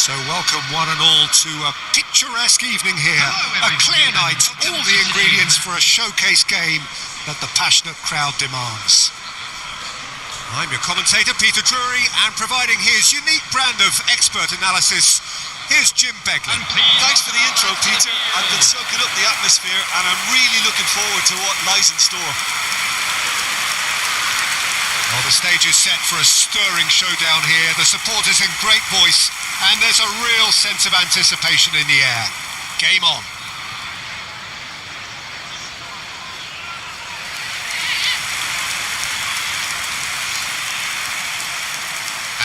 So welcome one and all to a picturesque evening here. A clear night, all the ingredients for a showcase game that the passionate crowd demands. I'm your commentator, Peter Drury, and providing his unique brand of expert analysis, here's Jim Begley. Thanks for the intro, Peter. I've been soaking up the atmosphere and I'm really looking forward to what lies in store. Well, the stage is set for a stirring showdown here. The supporters in great voice, and there's a real sense of anticipation in the air. Game on.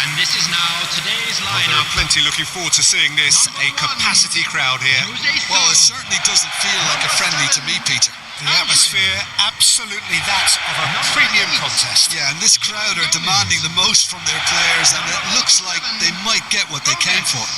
And this is now today's Well, there lineup. are plenty looking forward to seeing this. A capacity crowd here. Well, it certainly doesn't feel like a friendly to me, Peter. The atmosphere, absolutely that of a premium contest. Yeah, and this crowd are demanding the most from their players, and it looks like they might get what they came for.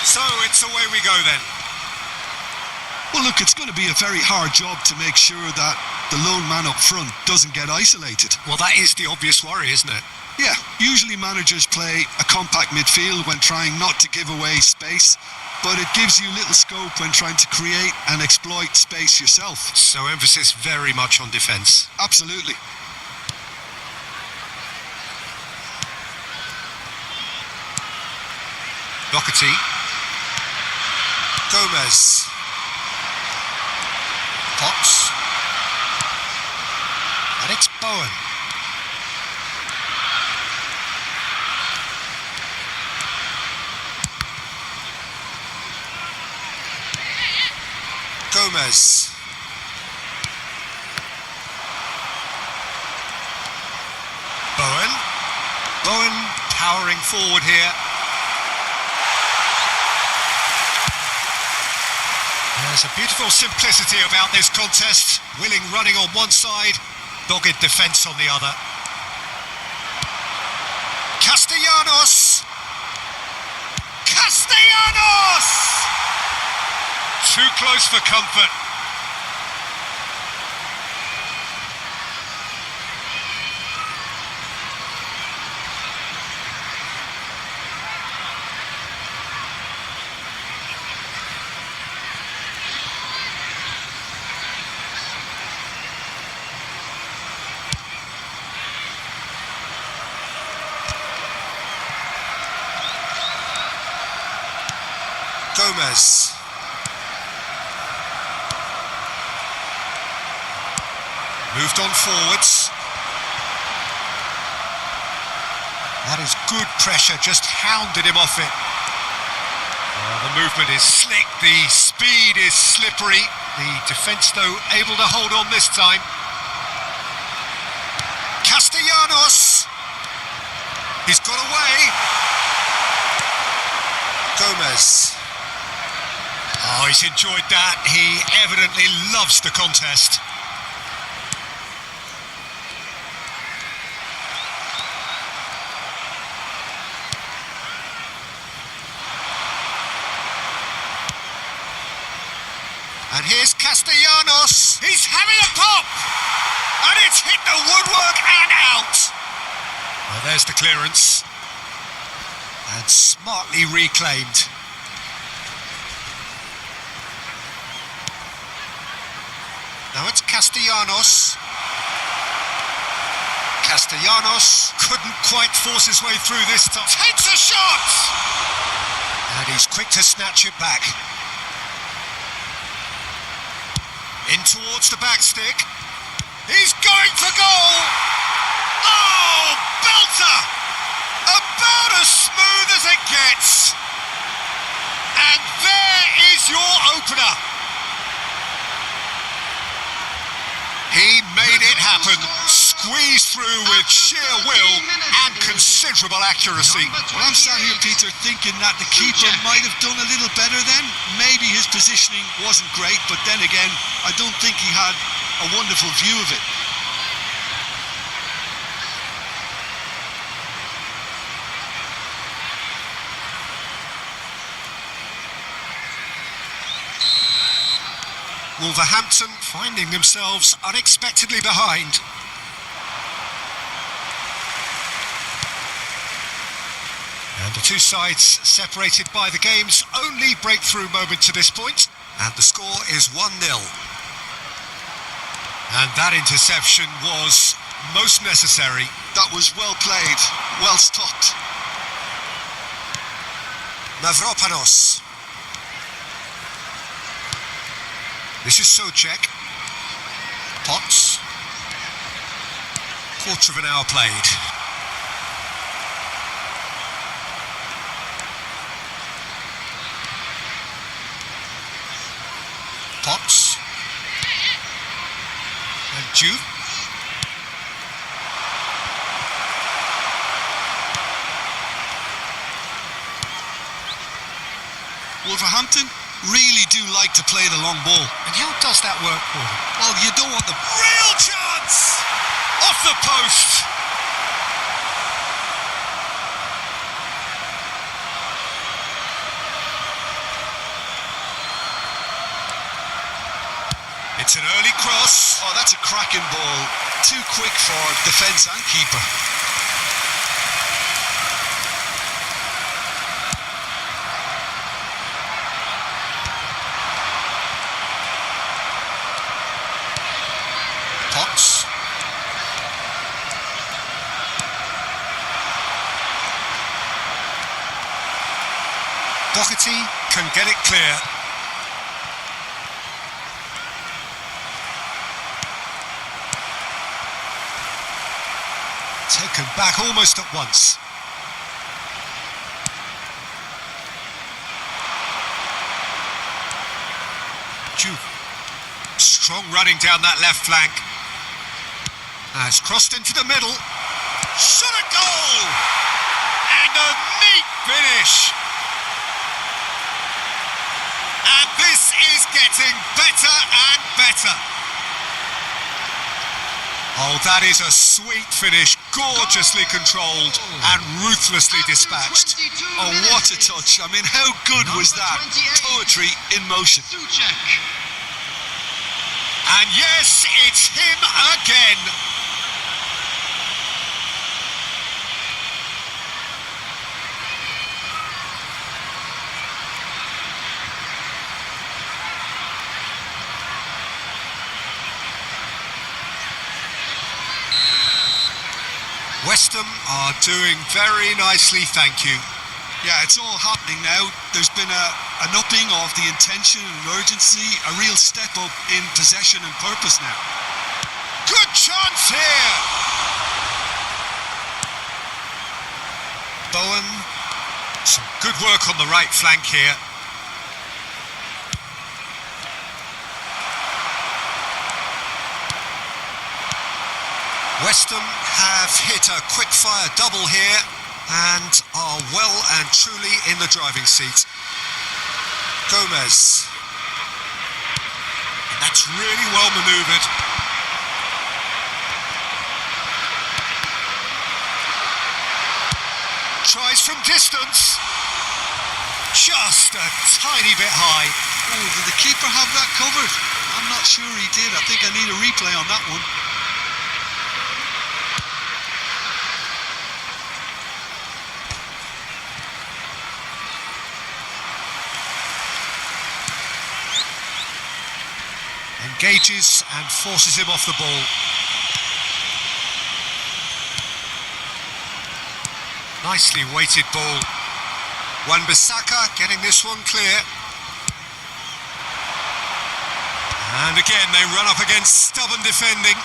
So it's away we go then. Well, look, it's going to be a very hard job to make sure that the lone man up front doesn't get isolated. Well, that is the obvious worry, isn't it? Yeah, usually managers play a compact midfield when trying not to give away space, but it gives you little scope when trying to create and exploit space yourself. So emphasis very much on defence. Absolutely. Doherty. Gomes. Potts. And it's Bowen. Gomes. Bowen. Bowen powering forward here. There's a beautiful simplicity about this contest. Willing running on one side, dogged defence on the other. Castellanos! Castellanos! Too close for comfort. Gomes. Moved on forwards. That is good pressure, just hounded him off it. The movement is slick, the speed is slippery. The defence, though, able to hold on this time. Castellanos! He's got away. Gomes. Oh, he's enjoyed that. He evidently loves the contest. And here's Castellanos. He's having a pop! And it's hit the woodwork and out! Well, there's the clearance. And smartly reclaimed. Now it's Castellanos. Castellanos couldn't quite force his way through this time. Takes a shot! And he's quick to snatch it back. In towards the back stick. He's going for goal! Oh, belter! About as smooth as it gets. And there is your opener. He made it happen. squeezed through with sheer will and considerable accuracy. Well, I'm sat here, Peter, thinking that the keeper might have done a little better then. Maybe his positioning wasn't great, but then again, I don't think he had a wonderful view of it. Wolverhampton finding themselves unexpectedly behind. And the two sides separated by the game's only breakthrough moment to this point. And the score is 1-0. And that interception was most necessary. That was well played, well stopped. Mavropanos. This is Souček. Potts. Quarter of an hour played. Potts. And Juve. Wolverhampton really do like to play the long ball. And how does that work for them? Well, you don't want the... Real chance! Off the post! It's an early cross. Oh, that's a cracking ball. Too quick for defence and keeper. Potts. Doherty can get it clear. Taken back almost at once. Juve. Strong running down that left flank. Has crossed into the middle. Shot a goal! And a neat finish. And this is getting better and better. Oh, that is a sweet finish, gorgeously controlled and ruthlessly dispatched. Oh, what a touch. I mean, how good was that? Poetry in motion. And yes, it's him again. West Ham are doing very nicely, thank you. Yeah, it's all happening now. There's been an upping of the intention and urgency, a real step up in possession and purpose now. Good chance here! Bowen, some good work on the right flank here. West Ham have hit a quick-fire double here and are well and truly in the driving seat. Gomes. And that's really well manoeuvred. Tries from distance. Just a tiny bit high. Oh, did the keeper have that covered? I'm not sure he did. I think I need a replay on that one. Engages and forces him off the ball. Nicely weighted ball. Wan-Bissaka getting this one clear. And again they run up against stubborn defending.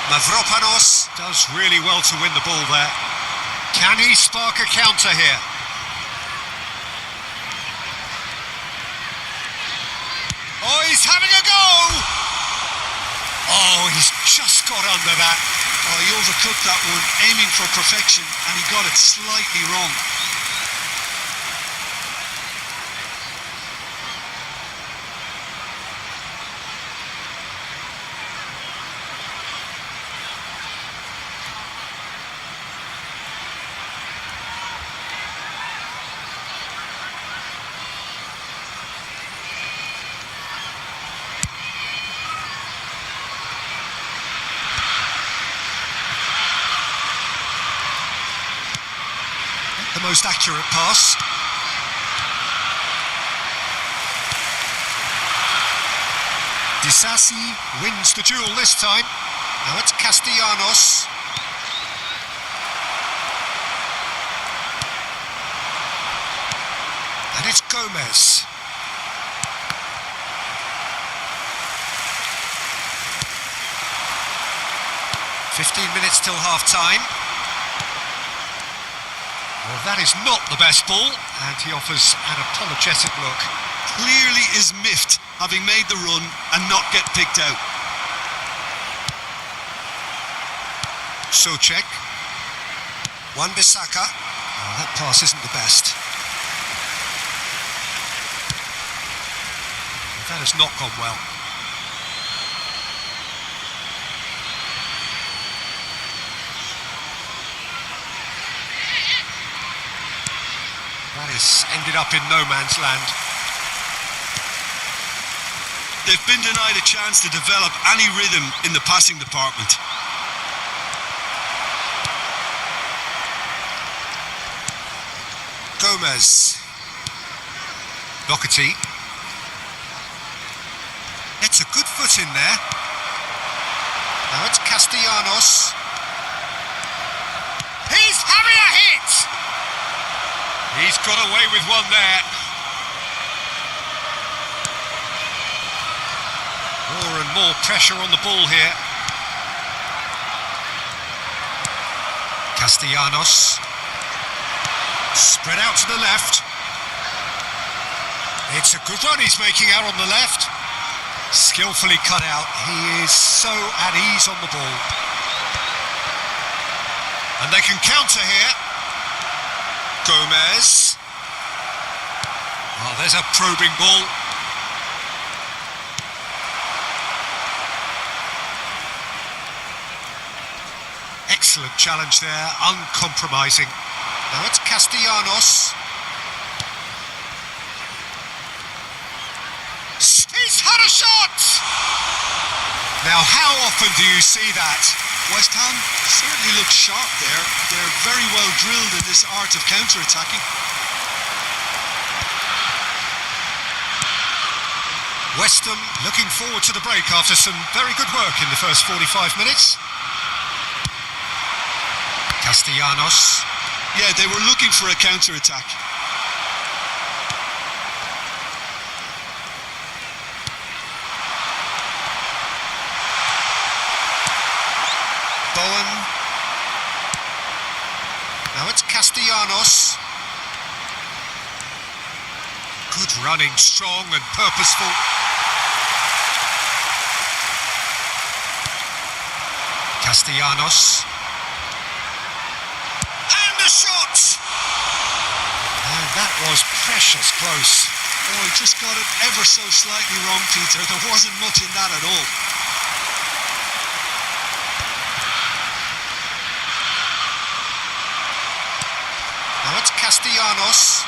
Mavropanos does really well to win the ball there. Can he spark a counter here? Oh, he's having a go! Oh, he's just got under that. Oh, he overcooked that one, aiming for perfection, and he got it slightly wrong. The most accurate pass. Disasi wins the duel this time. Now it's Castellanos. And it's Gomez. "15 minutes till half-time. Well, that is not the best ball, and he offers an apologetic look. Clearly is miffed, having made the run and not get picked out. Souček. Wan-Bissaka. Oh, that pass isn't the best. Well, that has not gone well. That has ended up in no man's land. They've been denied a chance to develop any rhythm in the passing department. Gomez. Doherty. Gets a good foot in there. Now it's Castellanos. He's having a hit! He's got away with one there. More and more pressure on the ball here. Castellanos. Spread out to the left. It's a good run he's making out on the left. Skillfully cut out. He is so at ease on the ball. And they can counter here. Gomez. Oh, there's a probing ball. Excellent challenge there, uncompromising. Now it's Castellanos. He's had a shot! Now, how often do you see that? West Ham certainly look sharp there. They're very well drilled in this art of counter-attacking. West Ham looking forward to the break after some very good work in the first 45 minutes. Castellanos. Yeah, they were looking for a counter-attack. Bowen. Now it's Castellanos. Good running, strong and purposeful. Castellanos. And the shot! And that was precious close. Oh, he just got it ever so slightly wrong, Peter. There wasn't much in that at all. Now it's Castellanos.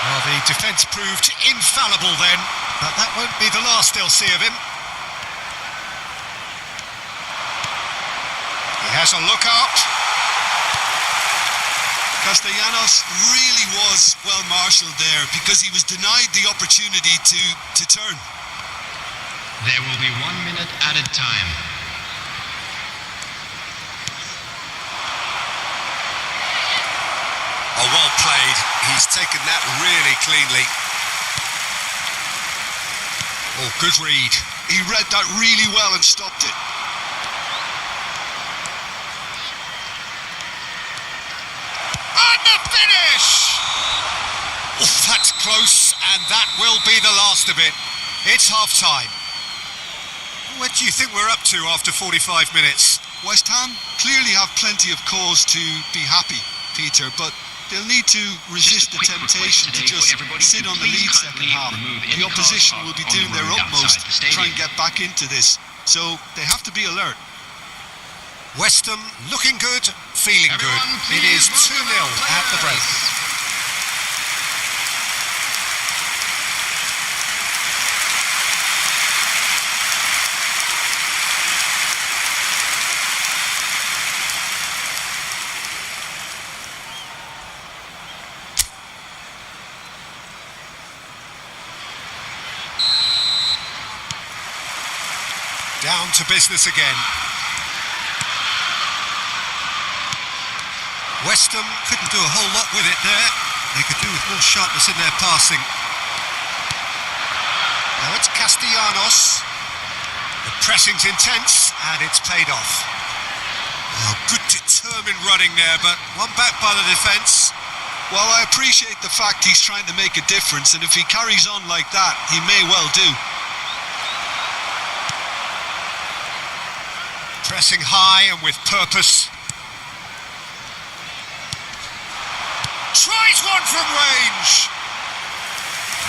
Well, the defence proved infallible then, but that won't be the last they'll see of him. He has a look up. Castellanos really was well marshalled there because he was denied the opportunity to turn. There will be 1 minute added time. Oh, well played. He's taken that really cleanly. Oh, good read. He read that really well and stopped it. And the finish! Oh, that's close And that will be the last of it. It's half-time. What do you think we're up to after 45 minutes? West Ham clearly have plenty of cause to be happy, Peter, but they'll need to resist the temptation to just sit on the lead second half. The opposition will be doing their utmost to try and get back into this, so they have to be alert. West Ham looking good, feeling good. It is 2-0 at the break. Down to business again. West Ham couldn't do a whole lot with it there. They could do with more sharpness in their passing. Now it's Castellanos. The pressing's intense and it's paid off. Oh, good determined running there, but one back by the defence. Well, I appreciate the fact he's trying to make a difference, and if he carries on like that, he may well do. Pressing high and with purpose. Tries one from range.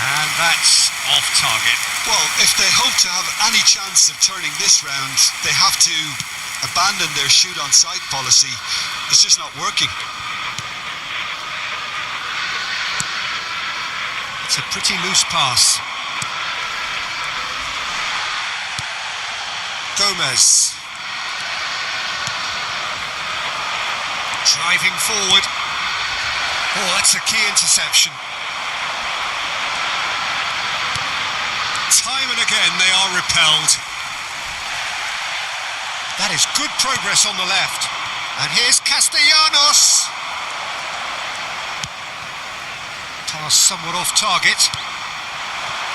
And that's off target. Well, if they hope to have any chance of turning this round, they have to abandon their shoot on sight policy. It's just not working. It's a pretty loose pass. Gomes. Driving forward. Oh, that's a key interception. Time and again they are repelled. That is good progress on the left. And here's Castellanos. Pass somewhat off target.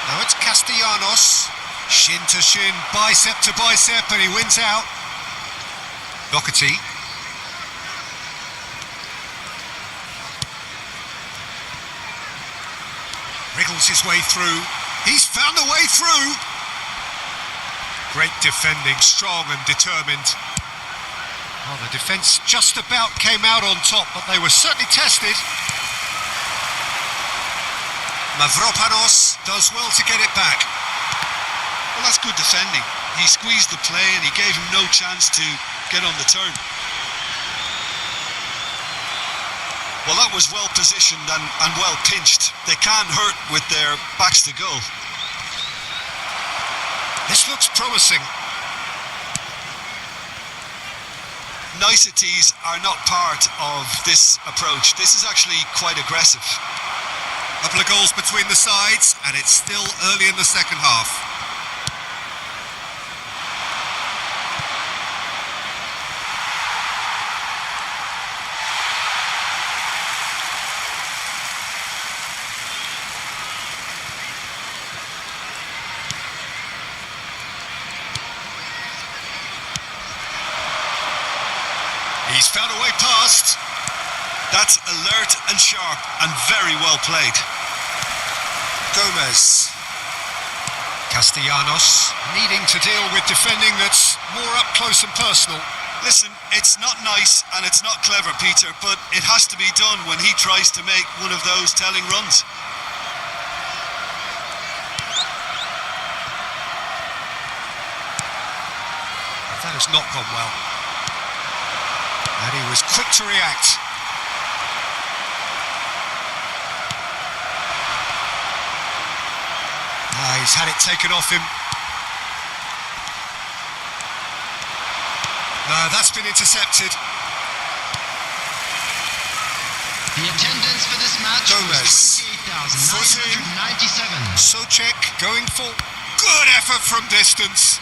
Now it's Castellanos. Shin to shin, bicep to bicep, and he wins out. Doherty. Wriggles his way through. He's found a way through. Great defending, strong and determined. Oh, the defence just about came out on top, but they were certainly tested. Mavropanos does well to get it back. Well, that's good defending. He squeezed the play and he gave him no chance to get on the turn. Well, that was well positioned and well pinched. They can't hurt with their backs to goal. This looks promising. Niceties are not part of this approach. This is actually quite aggressive. A couple of goals between the sides, and it's still early in the second half. He's found a way past. That's alert and sharp and very well played. Gomes. Castellanos needing to deal with defending that's more up close and personal. Listen, it's not nice and it's not clever, Peter, but it has to be done when he tries to make one of those telling runs. That has not gone well. And he was quick to react. He's had it taken off him. That's been intercepted. The attendance for this match Gomes. was 28,997. Socek going for good effort from distance.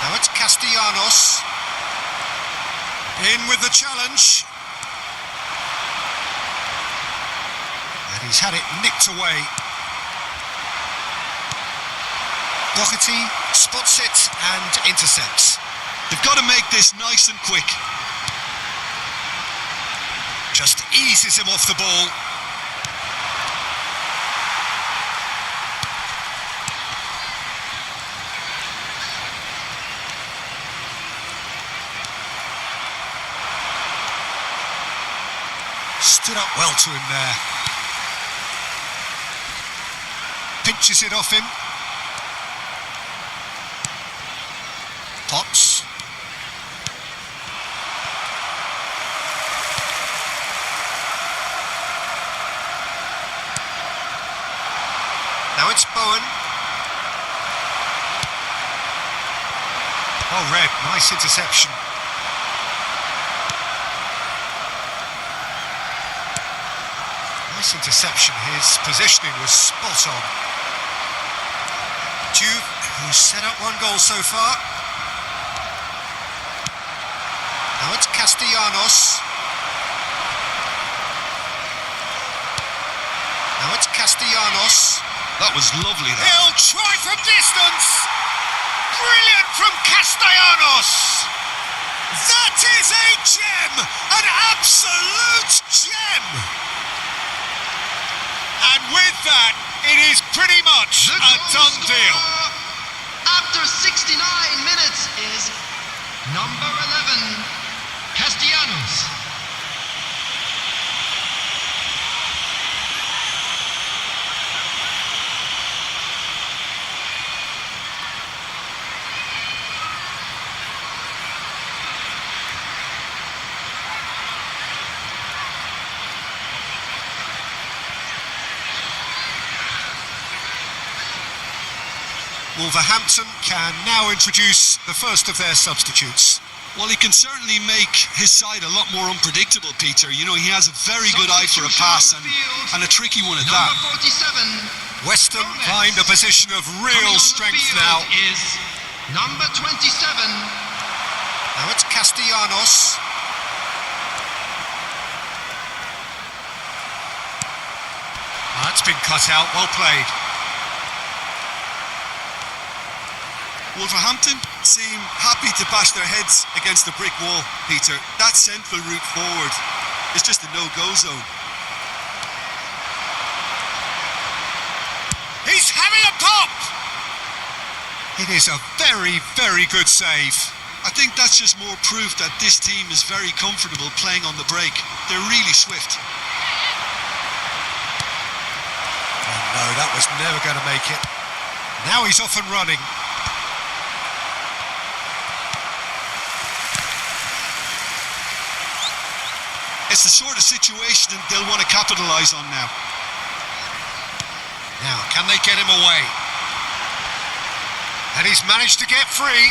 Now it's Castellanos. In with the challenge. And he's had it nicked away. Doherty spots it and intercepts. They've got to make this nice and quick. Just eases him off the ball. Stood up well to him there. Pinches it off him. Potts. Now it's Bowen. Oh, Red, nice interception. Nice interception. His positioning was spot on. Juve, who's set up one goal so far. Now it's Castellanos. Now it's Castellanos. That was lovely, that. He'll try from distance. Brilliant from Castellanos. That is a gem. An absolute gem. And with that, it is pretty much a done deal. After 69 minutes is number 11, Castellanos. Wolverhampton can now introduce the first of their substitutes. Well, he can certainly make his side a lot more unpredictable, Peter. You know, he has a very good eye for a pass and a tricky one at that. Number 47. West Ham find a position of real strength now. Is number 27. Now it's Castellanos. That's been cut out, well played. Wolverhampton seem happy to bash their heads against the brick wall, Peter. That central route forward is just a no-go zone. He's having a pop! It is a very, very good save. I think that's just more proof that this team is very comfortable playing on the break. They're really swift. Oh no, that was never going to make it. Now he's off and running. It's the sort of situation they'll want to capitalise on now. Now, can they get him away? And he's managed to get free.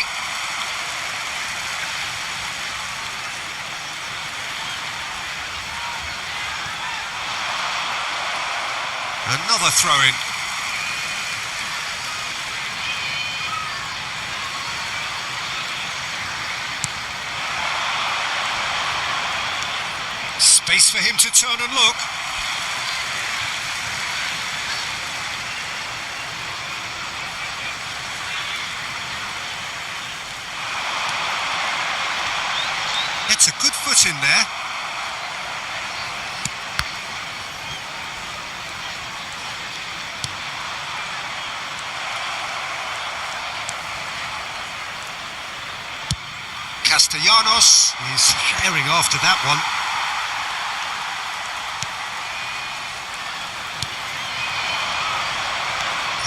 Another throw-in. Space for him to turn and look. Gets a good foot in there. Castellanos is herring after that one.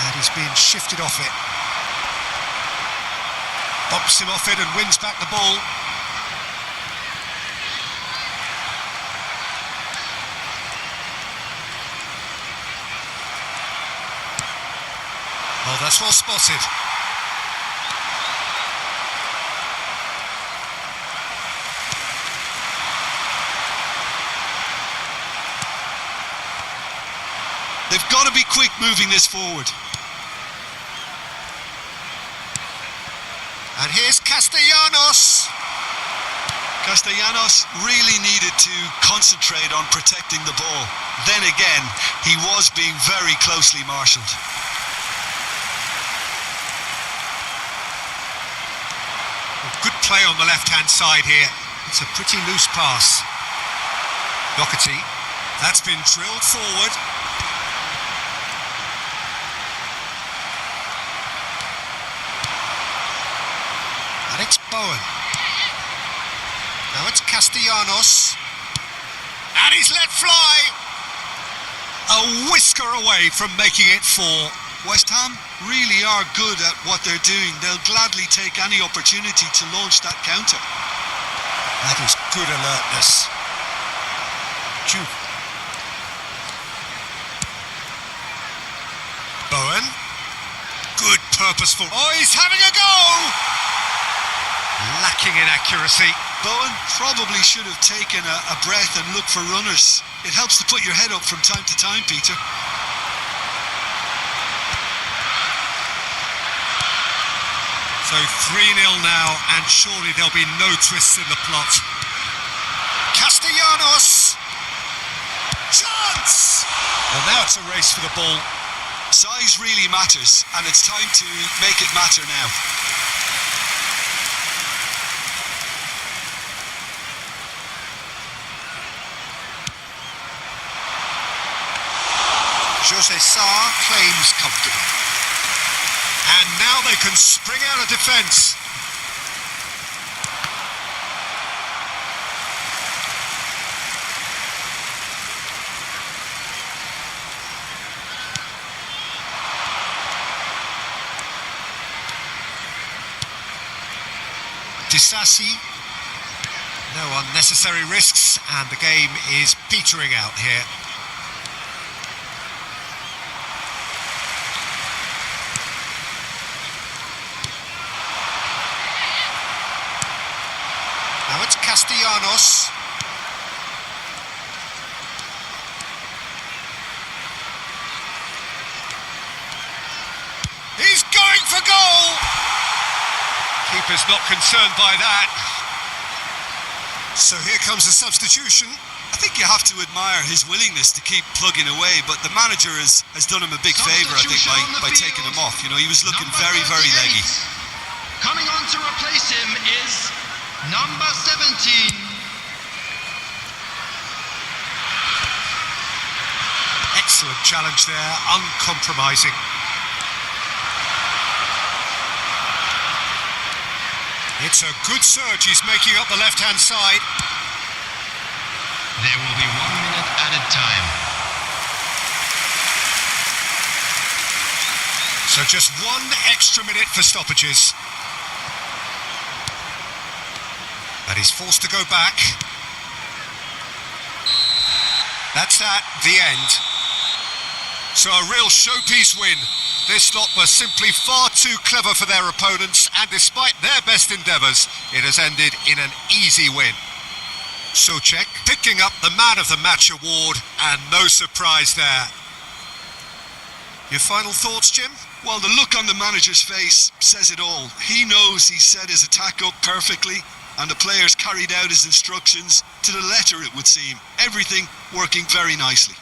And he's being shifted off it. Bumps him off it and wins back the ball. Oh, that's well spotted. They've got to be quick moving this forward. And here's Castellanos. Castellanos really needed to concentrate on protecting the ball. Then again, he was being very closely marshalled. play on the left-hand side here. It's a pretty loose pass. Doherty, that's been drilled forward. And it's Bowen. Now it's Castellanos. And he's let fly. A whisker away from making it 4. West Ham really are good at what they're doing. They'll gladly take any opportunity to launch that counter. That is good alertness. Bowen. Good purposeful. Oh, he's having a go! Lacking in accuracy. Bowen probably should have taken a breath and looked for runners. It helps to put your head up from time to time, Peter. So 3-0 now, and surely there'll be no twists in the plot. Castellanos! Chance! Well, now it's a race for the ball. Size really matters, and it's time to make it matter now. Jose Sarr claims comfortably. And now they can spring out of defence. Disasi. No unnecessary risks, and the game is petering out here. Now it's Castellanos. He's going for goal! Keeper's not concerned by that. So here comes the substitution. I think you have to admire his willingness to keep plugging away, but the manager has done him a big favour, I think, by taking him off. You know, he was looking very, very leggy. Coming on to replace him is number 17. Excellent challenge there, uncompromising. It's a good surge, he's making up the left-hand side. There will be 1 minute added time. So just 1 extra minute for stoppages. And he's forced to go back. That's that, the end. So a real showpiece win. This lot were simply far too clever for their opponents, and despite their best endeavours, it has ended in an easy win. Souček picking up the Man of the Match award, and no surprise there. Your final thoughts, Jim? Well, the look on the manager's face says it all. He knows he set his attack up perfectly, and the players carried out his instructions to the letter, it would seem. Everything working very nicely.